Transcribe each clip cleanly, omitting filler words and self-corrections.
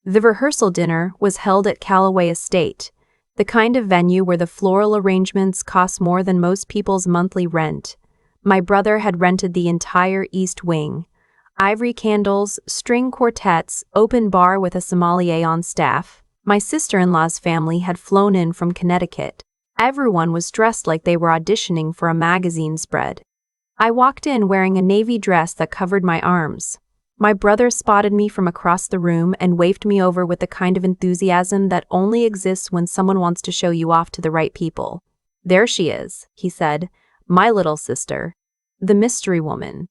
The rehearsal dinner was held at Callaway Estate, the kind of venue where the floral arrangements cost more than most people's monthly rent. My brother had rented the entire East Wing. Ivory candles, string quartets, open bar with a sommelier on staff. My sister-in-law's family had flown in from Connecticut. Everyone was dressed like they were auditioning for a magazine spread. I walked in wearing a navy dress that covered my arms. My brother spotted me from across the room and waved me over with the kind of enthusiasm that only exists when someone wants to show you off to the right people. "There she is," he said, "my little sister. The mystery woman."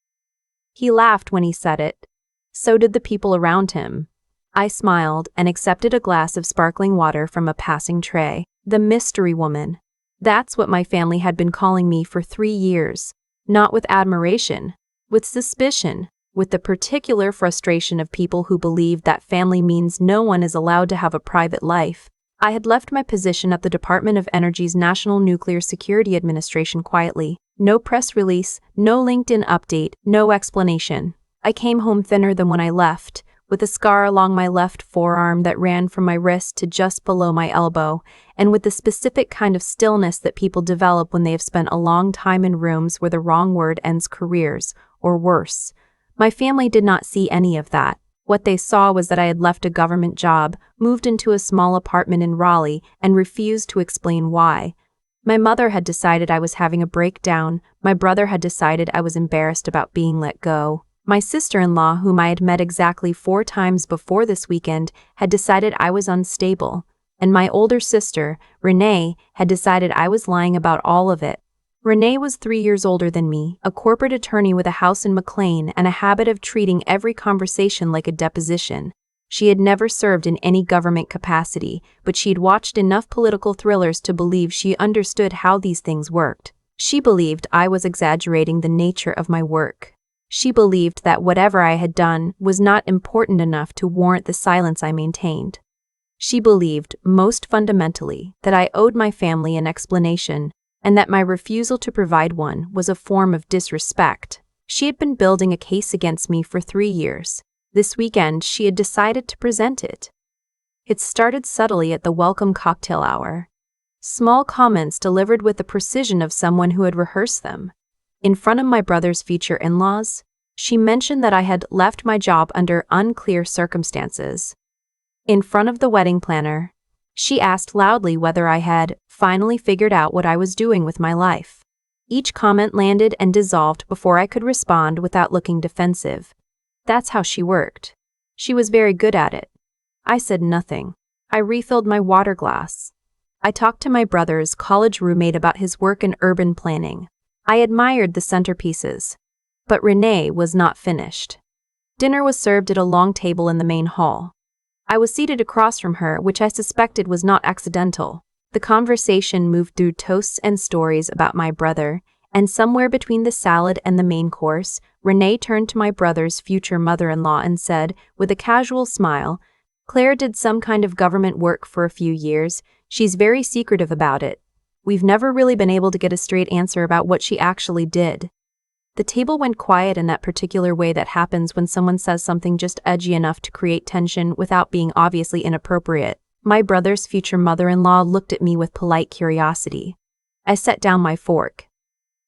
He laughed when he said it. So did the people around him. I smiled and accepted a glass of sparkling water from a passing tray. The mystery woman. That's what my family had been calling me for 3 years. Not with admiration, with suspicion, with the particular frustration of people who believe that family means no one is allowed to have a private life. I had left my position at the Department of Energy's National Nuclear Security Administration quietly. No press release, no LinkedIn update, no explanation. I came home thinner than when I left, with a scar along my left forearm that ran from my wrist to just below my elbow, and with the specific kind of stillness that people develop when they have spent a long time in rooms where the wrong word ends careers, or worse. My family did not see any of that. What they saw was that I had left a government job, moved into a small apartment in Raleigh, and refused to explain why. My mother had decided I was having a breakdown. My brother had decided I was embarrassed about being let go. My sister-in-law, whom I had met exactly 4 times before this weekend, had decided I was unstable. And my older sister, Renee, had decided I was lying about all of it. Renee was 3 years older than me, a corporate attorney with a house in McLean and a habit of treating every conversation like a deposition. She had never served in any government capacity, but she'd watched enough political thrillers to believe she understood how these things worked. She believed I was exaggerating the nature of my work. She believed that whatever I had done was not important enough to warrant the silence I maintained. She believed, most fundamentally, that I owed my family an explanation, and that my refusal to provide one was a form of disrespect. She had been building a case against me for 3 years. This weekend, she had decided to present it. It started subtly at the welcome cocktail hour. Small comments delivered with the precision of someone who had rehearsed them. In front of my brother's future in-laws, she mentioned that I had left my job under unclear circumstances. In front of the wedding planner, she asked loudly whether I had finally figured out what I was doing with my life. Each comment landed and dissolved before I could respond without looking defensive. That's how she worked. She was very good at it. I said nothing. I refilled my water glass. I talked to my brother's college roommate about his work in urban planning. I admired the centerpieces. But Renee was not finished. Dinner was served at a long table in the main hall. I was seated across from her, which I suspected was not accidental. The conversation moved through toasts and stories about my brother, and somewhere between the salad and the main course, Renee turned to my brother's future mother-in-law and said, with a casual smile, "Claire did some kind of government work for a few years. She's very secretive about it. We've never really been able to get a straight answer about what she actually did." The table went quiet in that particular way that happens when someone says something just edgy enough to create tension without being obviously inappropriate. My brother's future mother-in-law looked at me with polite curiosity. I set down my fork.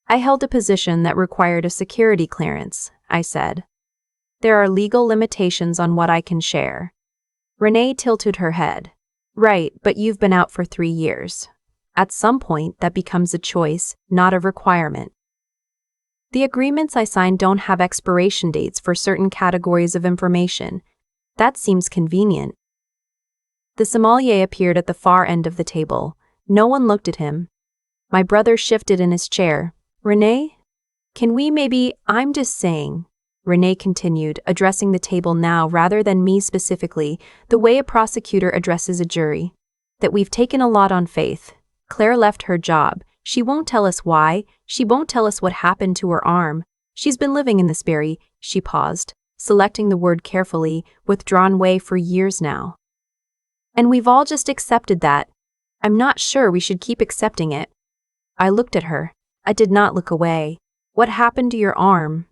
"I held a position that required a security clearance," I said. "There are legal limitations on what I can share." Renee tilted her head. "Right, but you've been out for 3 years. At some point, that becomes a choice, not a requirement. The agreements I signed don't have expiration dates for certain categories of information. That seems convenient." The sommelier appeared at the far end of the table. No one looked at him. My brother shifted in his chair. "Renee? Can we maybe— I'm just saying," Renee continued, addressing the table now rather than me specifically, the way a prosecutor addresses a jury, "that we've taken a lot on faith. Claire left her job. She won't tell us why. She won't tell us what happened to her arm. She's been living in this very," she paused, selecting the word carefully, "withdrawn way for years now. And we've all just accepted that. I'm not sure we should keep accepting it." I looked at her. I did not look away. "What happened to your arm?"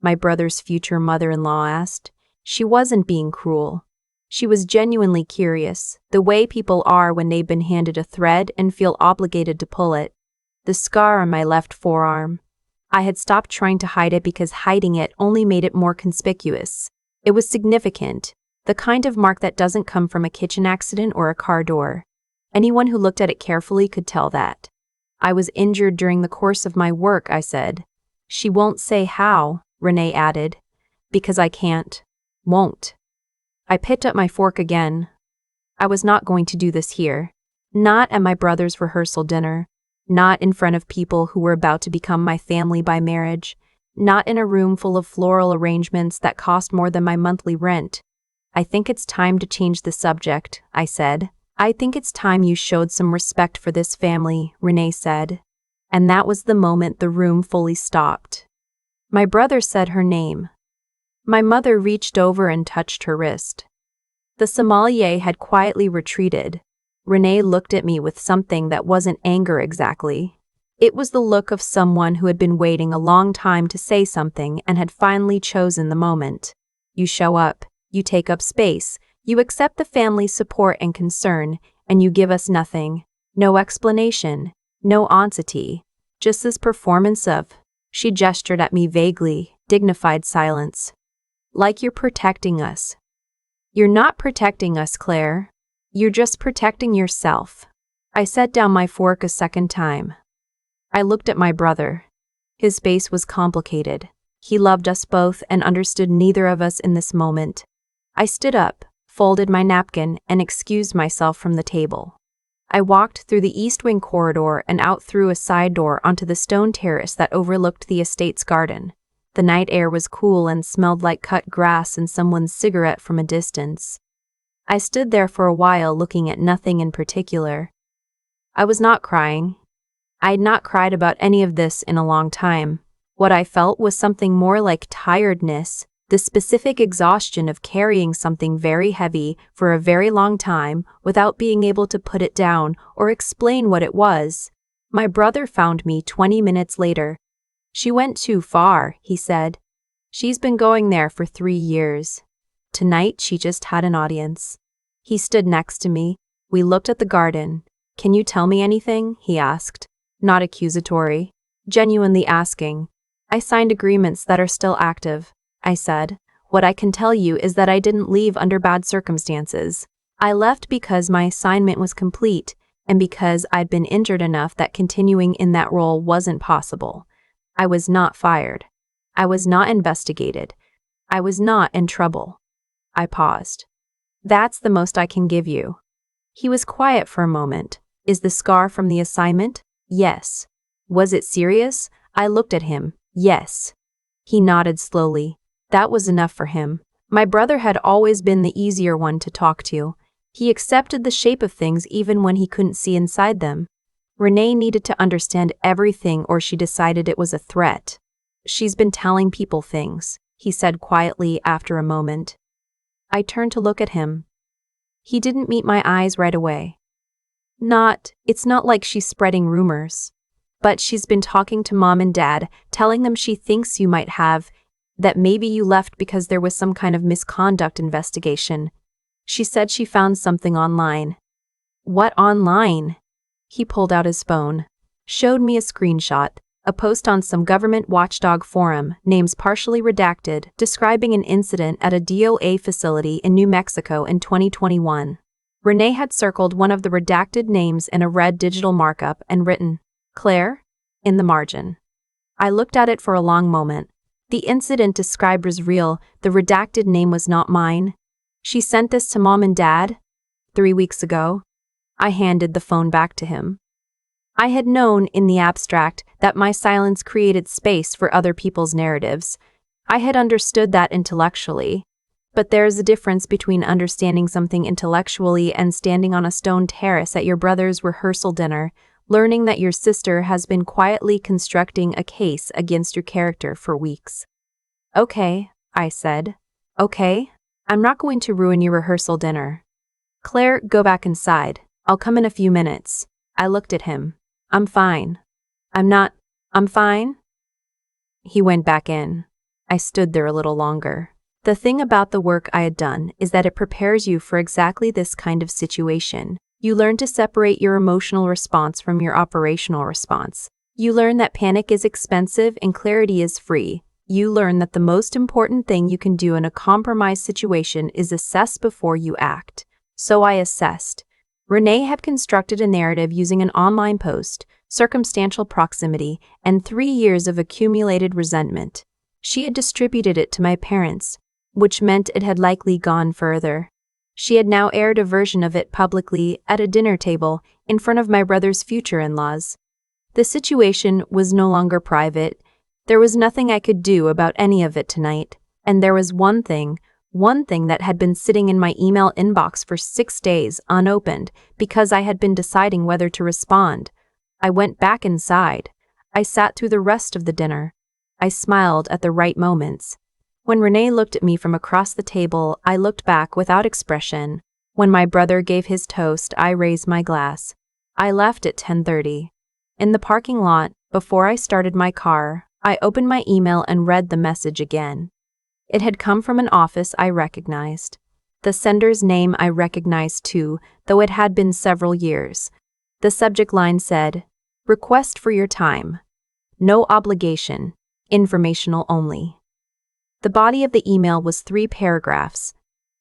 my brother's future mother-in-law asked. She wasn't being cruel. She was genuinely curious, the way people are when they've been handed a thread and feel obligated to pull it. The scar on my left forearm. I had stopped trying to hide it because hiding it only made it more conspicuous. It was significant, the kind of mark that doesn't come from a kitchen accident or a car door. Anyone who looked at it carefully could tell that. I was injured during the course of my work, I said. She won't say how, Renee added. Because I can't. Won't. I picked up my fork again. I was not going to do this here. Not at my brother's rehearsal dinner. Not in front of people who were about to become my family by marriage. Not in a room full of floral arrangements that cost more than my monthly rent. I think it's time to change the subject, I said. I think it's time you showed some respect for this family, Renee said. And that was the moment the room fully stopped. My brother said her name. My mother reached over and touched her wrist. The sommelier had quietly retreated. Renee looked at me with something that wasn't anger exactly. It was the look of someone who had been waiting a long time to say something and had finally chosen the moment. You show up, you take up space, you accept the family's support and concern, and you give us nothing. No explanation, no answer, just this performance of, she gestured at me vaguely, dignified silence. Like you're protecting us. You're not protecting us, Claire. You're just protecting yourself. I set down my fork a second time. I looked at my brother. His face was complicated. He loved us both and understood neither of us in this moment. I stood up, folded my napkin, and excused myself from the table. I walked through the East Wing corridor and out through a side door onto the stone terrace that overlooked the estate's garden. The night air was cool and smelled like cut grass and someone's cigarette from a distance. I stood there for a while looking at nothing in particular. I was not crying. I had not cried about any of this in a long time. What I felt was something more like tiredness, the specific exhaustion of carrying something very heavy for a very long time without being able to put it down or explain what it was. My brother found me 20 minutes later. She went too far, he said. She's been going there for 3 years. Tonight she just had an audience. He stood next to me. We looked at the garden. Can you tell me anything? He asked. Not accusatory. Genuinely asking. I signed agreements that are still active, I said. What I can tell you is that I didn't leave under bad circumstances. I left because my assignment was complete and because I'd been injured enough that continuing in that role wasn't possible. I was not fired. I was not investigated. I was not in trouble. I paused. That's the most I can give you. He was quiet for a moment. Is the scar from the assignment? Yes. Was it serious? I looked at him. Yes. He nodded slowly. That was enough for him. My brother had always been the easier one to talk to. He accepted the shape of things even when he couldn't see inside them. Renee needed to understand everything or she decided it was a threat. She's been telling people things, he said quietly after a moment. I turned to look at him. He didn't meet my eyes right away. It's not like she's spreading rumors. But she's been talking to Mom and Dad, telling them she thinks you might have, that maybe you left because there was some kind of misconduct investigation. She said she found something online. What online? He pulled out his phone, showed me a screenshot, a post on some government watchdog forum, names partially redacted, describing an incident at a DOA facility in New Mexico in 2021. Renee had circled one of the redacted names in a red digital markup and written, Claire, in the margin. I looked at it for a long moment. The incident described was real, the redacted name was not mine. She sent this to Mom and Dad 3 weeks ago. I handed the phone back to him. I had known, in the abstract, that my silence created space for other people's narratives. I had understood that intellectually. But there is a difference between understanding something intellectually and standing on a stone terrace at your brother's rehearsal dinner, learning that your sister has been quietly constructing a case against your character for weeks. Okay, I said. Okay, I'm not going to ruin your rehearsal dinner. Claire, go back inside. I'll come in a few minutes. I looked at him. I'm fine. I'm fine? He went back in. I stood there a little longer. The thing about the work I had done is that it prepares you for exactly this kind of situation. You learn to separate your emotional response from your operational response. You learn that panic is expensive and clarity is free. You learn that the most important thing you can do in a compromised situation is assess before you act. So I assessed. Renee had constructed a narrative using an online post, circumstantial proximity, and 3 years of accumulated resentment. She had distributed it to my parents, which meant it had likely gone further. She had now aired a version of it publicly at a dinner table in front of my brother's future in-laws. The situation was no longer private. There was nothing I could do about any of it tonight, and there was one thing that had been sitting in my email inbox for 6 days unopened because I had been deciding whether to respond. I went back inside. I sat through the rest of the dinner. I smiled at the right moments. When Renee looked at me from across the table, I looked back without expression. When my brother gave his toast, I raised my glass. I left at 10:30. In the parking lot, before I started my car, I opened my email and read the message again. It had come from an office I recognized. The sender's name I recognized too, though it had been several years. The subject line said, "Request for your time. No obligation. Informational only." The body of the email was 3 paragraphs.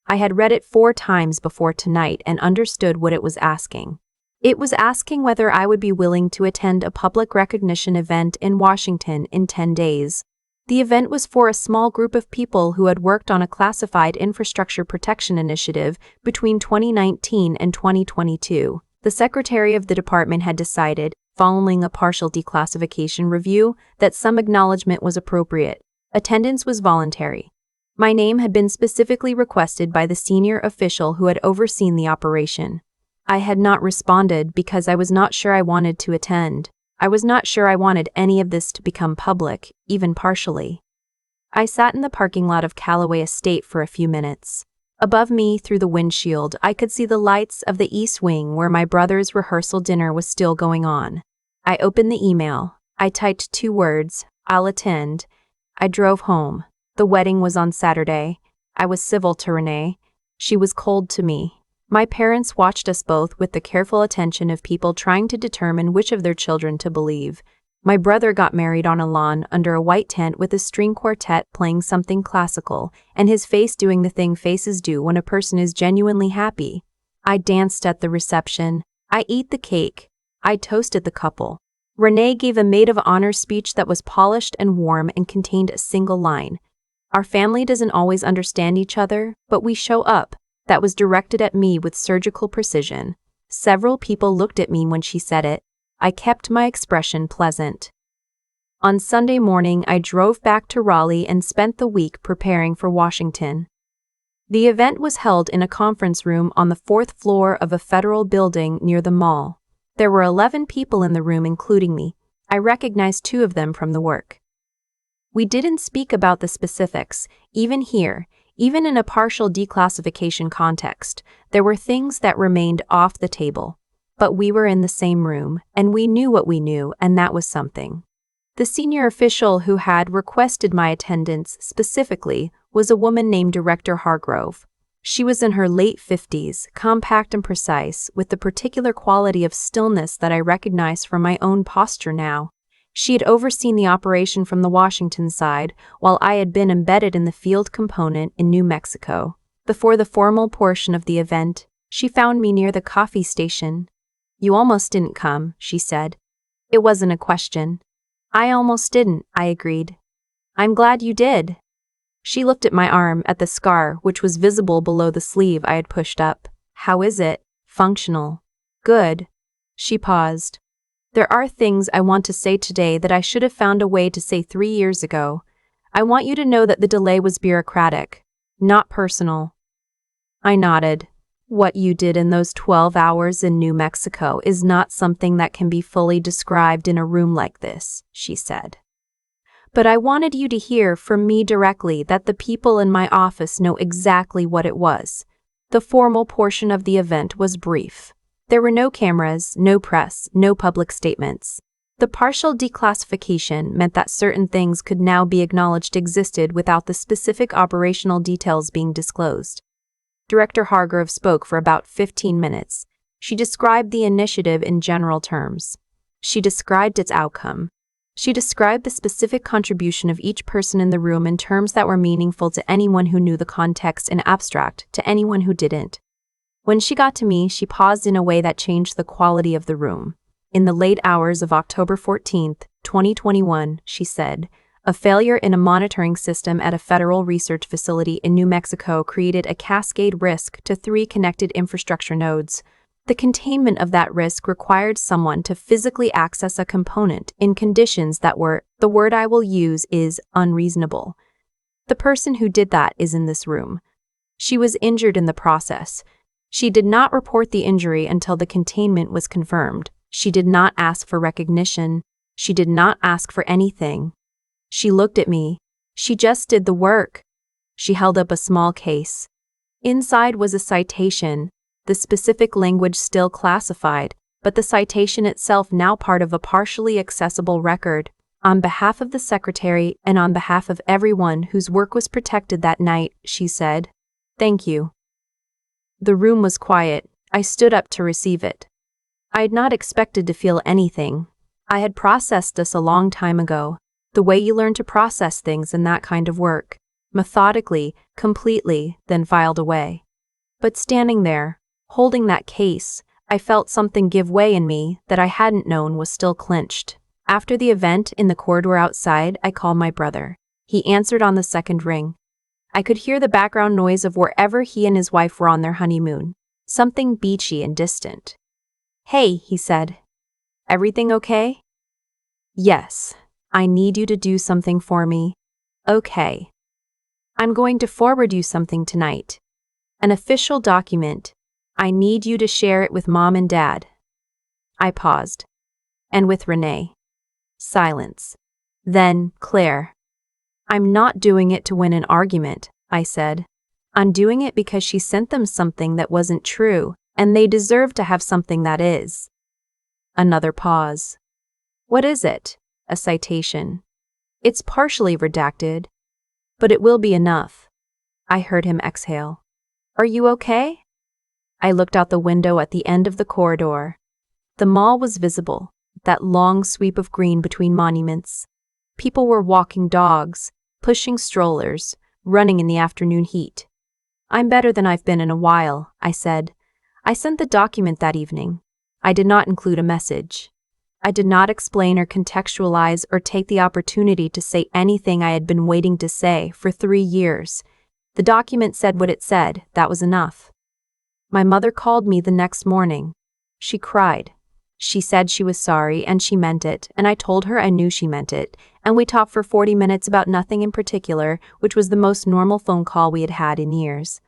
I had read it 4 times before tonight and understood what it was asking. It was asking whether I would be willing to attend a public recognition event in Washington in 10 days. The event was for a small group of people who had worked on a classified infrastructure protection initiative between 2019 and 2022. The secretary of the department had decided, following a partial declassification review, that some acknowledgement was appropriate. Attendance was voluntary. My name had been specifically requested by the senior official who had overseen the operation. I had not responded because I was not sure I wanted to attend. I was not sure I wanted any of this to become public, even partially. I sat in the parking lot of Callaway Estate for a few minutes. Above me, through the windshield, I could see the lights of the East Wing where my brother's rehearsal dinner was still going on. I opened the email. I typed 2 words, "I'll attend." I drove home. The wedding was on Saturday. I was civil to Renee. She was cold to me. My parents watched us both with the careful attention of people trying to determine which of their children to believe. My brother got married on a lawn under a white tent with a string quartet playing something classical, and his face doing the thing faces do when a person is genuinely happy. I danced at the reception. I ate the cake. I toasted the couple. Renee gave a maid of honor speech that was polished and warm and contained a single line. "Our family doesn't always understand each other, but we show up." That was directed at me with surgical precision. Several people looked at me when she said it. I kept my expression pleasant. On Sunday morning, I drove back to Raleigh and spent the week preparing for Washington. The event was held in a conference room on the 4th floor of a federal building near the mall. There were 11 people in the room, including me. I recognized 2 of them from the work. We didn't speak about the specifics, even here. Even in a partial declassification context, there were things that remained off the table. But we were in the same room, and we knew what we knew, and that was something. The senior official who had requested my attendance specifically was a woman named Director Hargrove. She was in her late 50s, compact and precise, with the particular quality of stillness that I recognized from my own posture now. She had overseen the operation from the Washington side, while I had been embedded in the field component in New Mexico. Before the formal portion of the event, she found me near the coffee station. "You almost didn't come," she said. It wasn't a question. "I almost didn't," I agreed. "I'm glad you did." She looked at my arm, at the scar, which was visible below the sleeve I had pushed up. "How is it?" "Functional." "Good." She paused. "There are things I want to say today that I should have found a way to say 3 years ago. I want you to know that the delay was bureaucratic, not personal." I nodded. "What you did in those 12 hours in New Mexico is not something that can be fully described in a room like this," she said. "But I wanted you to hear from me directly that the people in my office know exactly what it was." The formal portion of the event was brief. There were no cameras, no press, no public statements. The partial declassification meant that certain things could now be acknowledged existed without the specific operational details being disclosed. Director Hargrove spoke for about 15 minutes. She described the initiative in general terms. She described its outcome. She described the specific contribution of each person in the room in terms that were meaningful to anyone who knew the context and abstract to anyone who didn't. When she got to me, she paused in a way that changed the quality of the room. In the late hours of October 14, 2021, she said, a failure in a monitoring system at a federal research facility in New Mexico created a cascade risk to 3 connected infrastructure nodes. The containment of that risk required someone to physically access a component in conditions that were, the word I will use is, unreasonable. The person who did that is in this room. She was injured in the process. She did not report the injury until the containment was confirmed. She did not ask for recognition. She did not ask for anything. She looked at me. She just did the work. She held up a small case. Inside was a citation, the specific language still classified, but the citation itself now part of a partially accessible record. On behalf of the secretary and on behalf of everyone whose work was protected that night, she said, "Thank you." The room was quiet. I stood up to receive it. I had not expected to feel anything. I had processed this a long time ago, the way you learn to process things in that kind of work, methodically, completely, then filed away. But standing there, holding that case, I felt something give way in me that I hadn't known was still clenched. After the event in the corridor outside, I called my brother. He answered on the second ring. I could hear the background noise of wherever he and his wife were on their honeymoon, something beachy and distant. "Hey," he said. "Everything okay?" "Yes. I need you to do something for me." "Okay. I'm going to forward you something tonight. An official document. I need you to share it with Mom and Dad." I paused. "And with Renee." Silence. Then, "Claire." "I'm not doing it to win an argument," I said. "I'm doing it because she sent them something that wasn't true, and they deserve to have something that is." Another pause. "What is it?" "A citation. It's partially redacted, but it will be enough." I heard him exhale. "Are you okay?" I looked out the window at the end of the corridor. The mall was visible, that long sweep of green between monuments. People were walking dogs, pushing strollers, running in the afternoon heat. "I'm better than I've been in a while," I said. I sent the document that evening. I did not include a message. I did not explain or contextualize or take the opportunity to say anything I had been waiting to say for 3 years. The document said what it said, that was enough. My mother called me the next morning. She cried. She said she was sorry and she meant it, and I told her I knew she meant it, and we talked for 40 minutes about nothing in particular, which was the most normal phone call we had had in years.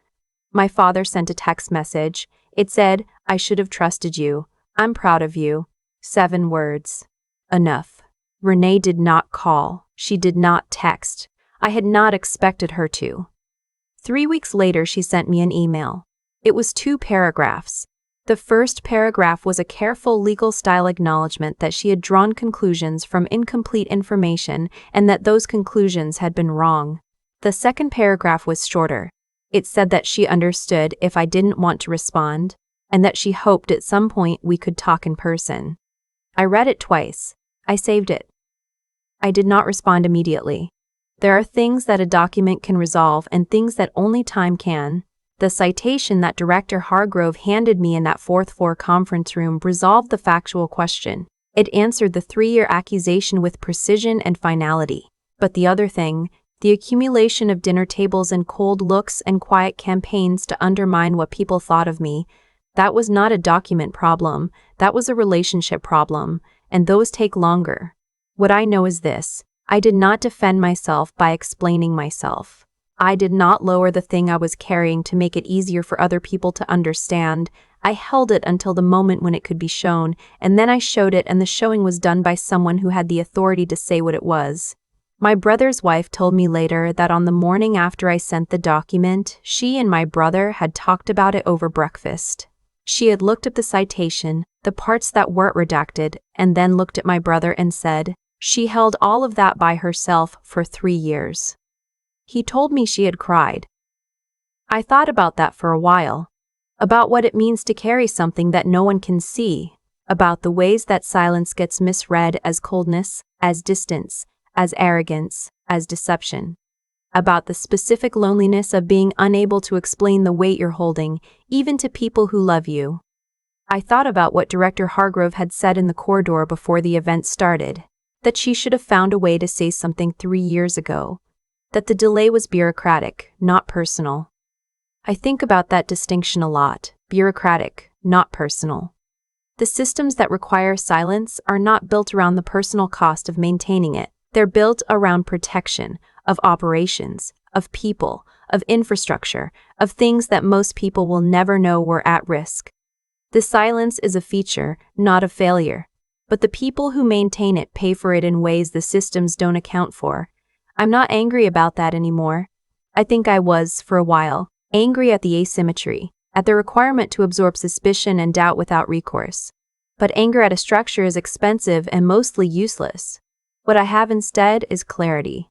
My father sent a text message. It said, "I should have trusted you. I'm proud of you." 7 words. Enough. Renee did not call. She did not text. I had not expected her to. 3 weeks later, she sent me an email. It was 2 paragraphs. The first paragraph was a careful legal-style acknowledgement that she had drawn conclusions from incomplete information and that those conclusions had been wrong. The second paragraph was shorter. It said that she understood if I didn't want to respond, and that she hoped at some point we could talk in person. I read it twice. I saved it. I did not respond immediately. There are things that a document can resolve and things that only time can. The citation that Director Hargrove handed me in that 4th floor conference room resolved the factual question. It answered the 3-year accusation with precision and finality. But the other thing, the accumulation of dinner tables and cold looks and quiet campaigns to undermine what people thought of me, that was not a document problem, that was a relationship problem, and those take longer. What I know is this: I did not defend myself by explaining myself. I did not lower the thing I was carrying to make it easier for other people to understand. I held it until the moment when it could be shown, and then I showed it, and the showing was done by someone who had the authority to say what it was. My brother's wife told me later that on the morning after I sent the document, she and my brother had talked about it over breakfast. She had looked at the citation, the parts that weren't redacted, and then looked at my brother and said, she held all of that by herself for 3 years. He told me she had cried. I thought about that for a while. About what it means to carry something that no one can see. About the ways that silence gets misread as coldness, as distance, as arrogance, as deception. About the specific loneliness of being unable to explain the weight you're holding, even to people who love you. I thought about what Director Hargrove had said in the corridor before the event started, that she should have found a way to say something 3 years ago, that the delay was bureaucratic, not personal. I think about that distinction a lot, bureaucratic, not personal. The systems that require silence are not built around the personal cost of maintaining it. They're built around protection, of operations, of people, of infrastructure, of things that most people will never know were at risk. The silence is a feature, not a failure. But the people who maintain it pay for it in ways the systems don't account for. I'm not angry about that anymore. I think I was, for a while, angry at the asymmetry, at the requirement to absorb suspicion and doubt without recourse. But anger at a structure is expensive and mostly useless. What I have instead is clarity.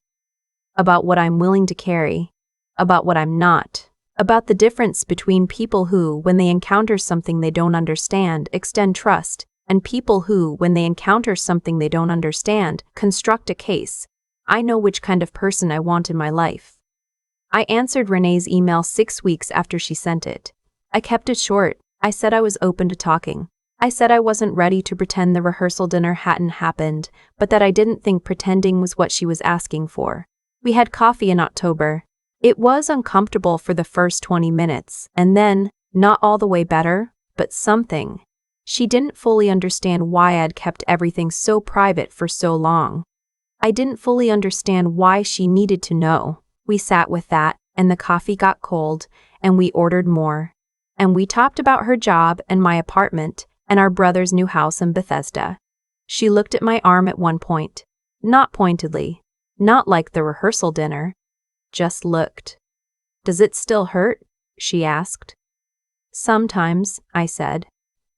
About what I'm willing to carry. About what I'm not. About the difference between people who, when they encounter something they don't understand, extend trust, and people who, when they encounter something they don't understand, construct a case. I know which kind of person I want in my life. I answered Renee's email 6 weeks after she sent it. I kept it short. I said I was open to talking. I said I wasn't ready to pretend the rehearsal dinner hadn't happened, but that I didn't think pretending was what she was asking for. We had coffee in October. It was uncomfortable for the first 20 minutes, and then, not all the way better, but something. She didn't fully understand why I'd kept everything so private for so long. I didn't fully understand why she needed to know. We sat with that, and the coffee got cold, and we ordered more. And we talked about her job and my apartment, and our brother's new house in Bethesda. She looked at my arm at one point. Not pointedly. Not like the rehearsal dinner. Just looked. Does it still hurt? She asked. Sometimes, I said.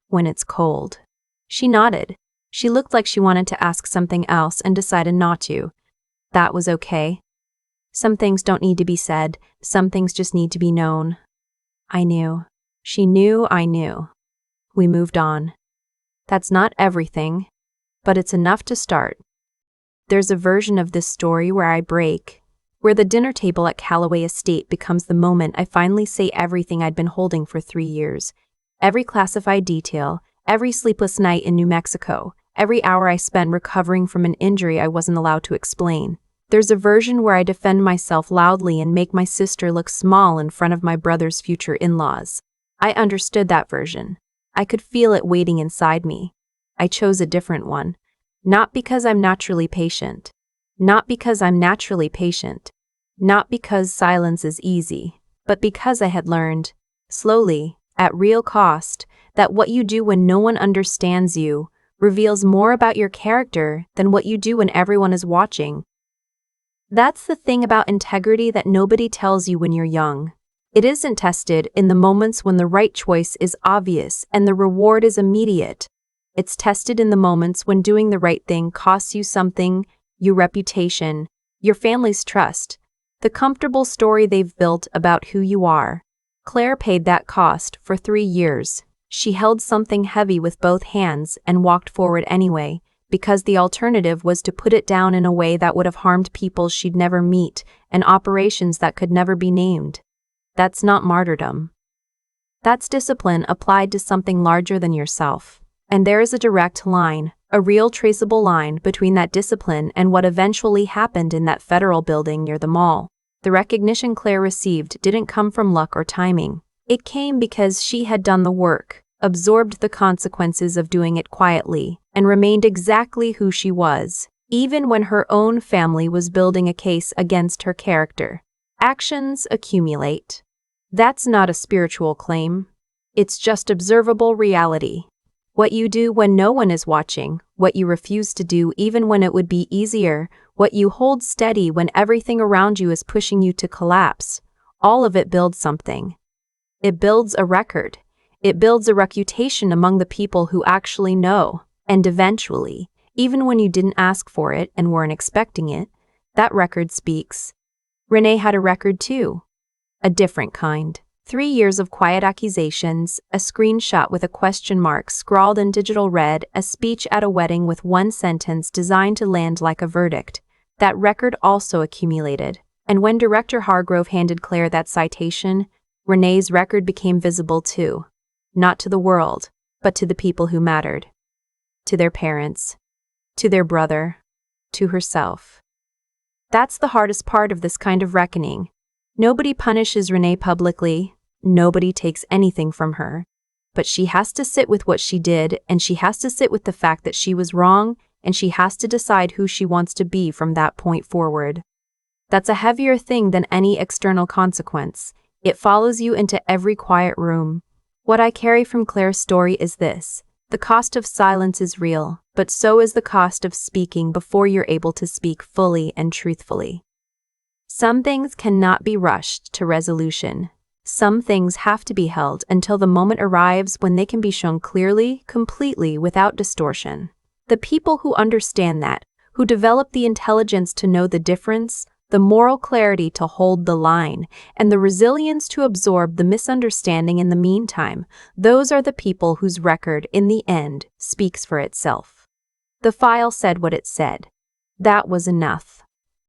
When it's cold. She nodded. She looked like she wanted to ask something else and decided not to. That was okay. Some things don't need to be said, some things just need to be known. I knew. She knew I knew. We moved on. That's not everything, but it's enough to start. There's a version of this story where I break, where the dinner table at Callaway Estate becomes the moment I finally say everything I'd been holding for 3 years. Every classified detail, every sleepless night in New Mexico, every hour I spent recovering from an injury I wasn't allowed to explain. There's a version where I defend myself loudly and make my sister look small in front of my brother's future in-laws. I understood that version. I could feel it waiting inside me. I chose a different one. Not because I'm naturally patient. Not because I'm naturally patient. Not because silence is easy, but because I had learned, slowly, at real cost, that what you do when no one understands you reveals more about your character than what you do when everyone is watching. That's the thing about integrity that nobody tells you when you're young. It isn't tested in the moments when the right choice is obvious and the reward is immediate. It's tested in the moments when doing the right thing costs you something, your reputation, your family's trust, the comfortable story they've built about who you are. Claire paid that cost for 3 years. She held something heavy with both hands and walked forward anyway, because the alternative was to put it down in a way that would have harmed people she'd never meet and operations that could never be named. That's not martyrdom. That's discipline applied to something larger than yourself. And there is a direct line, a real traceable line between that discipline and what eventually happened in that federal building near the mall. The recognition Claire received didn't come from luck or timing. It came because she had done the work, absorbed the consequences of doing it quietly, and remained exactly who she was, even when her own family was building a case against her character. Actions accumulate. That's not a spiritual claim. It's just observable reality. What you do when no one is watching, what you refuse to do even when it would be easier, what you hold steady when everything around you is pushing you to collapse, all of it builds something. It builds a record. It builds a reputation among the people who actually know, and eventually, even when you didn't ask for it and weren't expecting it, that record speaks. Renee had a record too. A different kind. 3 years of quiet accusations, a screenshot with a question mark scrawled in digital red, a speech at a wedding with one sentence designed to land like a verdict. That record also accumulated. And when Director Hargrove handed Claire that citation, Renee's record became visible too. Not to the world, but to the people who mattered. To their parents. To their brother. To herself. That's the hardest part of this kind of reckoning. Nobody punishes Renee publicly. Nobody takes anything from her. But she has to sit with what she did, and she has to sit with the fact that she was wrong, and she has to decide who she wants to be from that point forward. That's a heavier thing than any external consequence. It follows you into every quiet room. What I carry from Claire's story is this. The cost of silence is real, but so is the cost of speaking before you're able to speak fully and truthfully. Some things cannot be rushed to resolution. Some things have to be held until the moment arrives when they can be shown clearly, completely, without distortion. The people who understand that, who develop the intelligence to know the difference, the moral clarity to hold the line, and the resilience to absorb the misunderstanding in the meantime, those are the people whose record, in the end, speaks for itself. The file said what it said. That was enough.